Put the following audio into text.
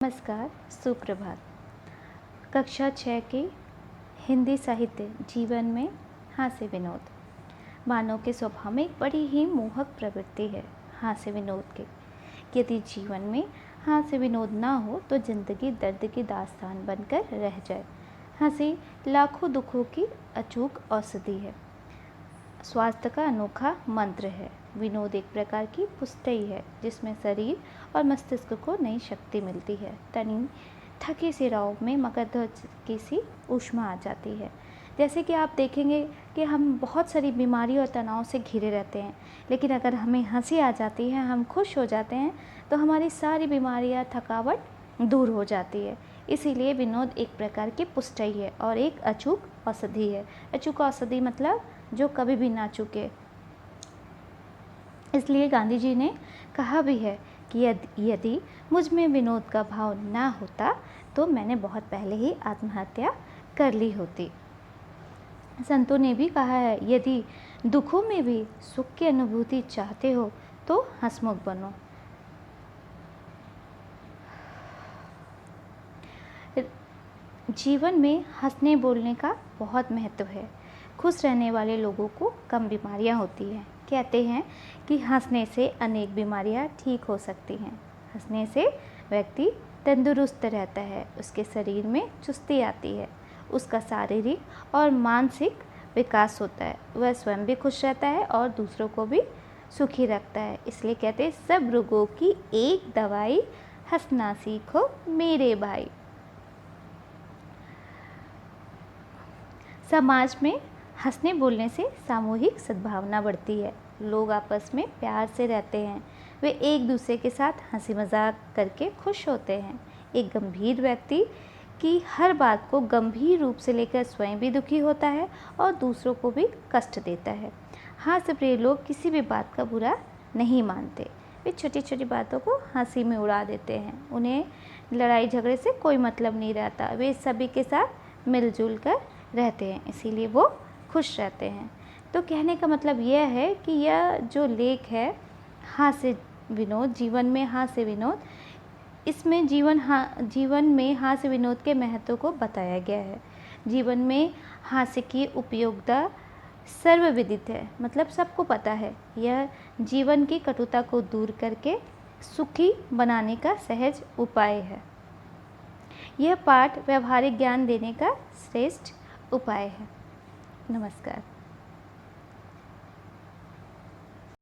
नमस्कार, सुप्रभात। कक्षा 6 के हिंदी साहित्य जीवन में हास्य विनोद। मानव के स्वभाव में एक बड़ी ही मोहक प्रवृत्ति है हास्य विनोद की। यदि जीवन में हास्य विनोद ना हो तो जिंदगी दर्द की दास्तान बनकर रह जाए। हंसी लाखों दुखों की अचूक औषधि है, स्वास्थ्य का अनोखा मंत्र है। विनोद एक प्रकार की पुष्टि है जिसमें शरीर और मस्तिष्क को नई शक्ति मिलती है। तनी थकी सी राहों में मगध की सी ऊष्मा आ जाती है। जैसे कि आप देखेंगे कि हम बहुत सारी बीमारी और तनाव से घिरे रहते हैं, लेकिन अगर हमें हंसी आ जाती है, हम खुश हो जाते हैं, तो हमारी सारी बीमारियां, थकावट दूर हो जाती है। इसीलिए विनोद एक प्रकार की पुष्टि है और एक अचूक औषधि है। अचूक औषधि मतलब जो कभी भी ना चूके। इसलिए गांधी जी ने कहा भी है कि यदि मुझ में विनोद का भाव ना होता तो मैंने बहुत पहले ही आत्महत्या कर ली होती। संतों ने भी कहा है, यदि दुखों में भी सुख की अनुभूति चाहते हो तो हंसमुख बनो। जीवन में हंसने बोलने का बहुत महत्व है। खुश रहने वाले लोगों को कम बीमारियां होती हैं। कहते हैं कि हंसने से अनेक बीमारियां ठीक हो सकती हैं। हंसने से व्यक्ति तंदुरुस्त रहता है, उसके शरीर में चुस्ती आती है, उसका शारीरिक और मानसिक विकास होता है, वह स्वयं भी खुश रहता है और दूसरों को भी सुखी रखता है। इसलिए कहते हैं, सब रोगों की एक दवाई, हंसना सीखो मेरे भाई। समाज में हंसने बोलने से सामूहिक सद्भावना बढ़ती है। लोग आपस में प्यार से रहते हैं, वे एक दूसरे के साथ हंसी मजाक करके खुश होते हैं। एक गंभीर व्यक्ति की हर बात को गंभीर रूप से लेकर स्वयं भी दुखी होता है और दूसरों को भी कष्ट देता है। हास्य प्रिय लोग किसी भी बात का बुरा नहीं मानते, वे छोटी छोटी बातों को हंसी में उड़ा देते हैं। उन्हें लड़ाई झगड़े से कोई मतलब नहीं रहता, वे सभी के साथ मिलजुल कर रहते हैं, इसीलिए वो खुश रहते हैं। तो कहने का मतलब यह है कि यह जो लेख है हास्य विनोद, जीवन में हास्य विनोद, इसमें जीवन में हास्य विनोद के महत्व को बताया गया है। जीवन में हास्य की उपयोगिता सर्वविदित है, मतलब सबको पता है। यह जीवन की कटुता को दूर करके सुखी बनाने का सहज उपाय है। यह पाठ व्यवहारिक ज्ञान देने का श्रेष्ठ उपाय है। नमस्कार।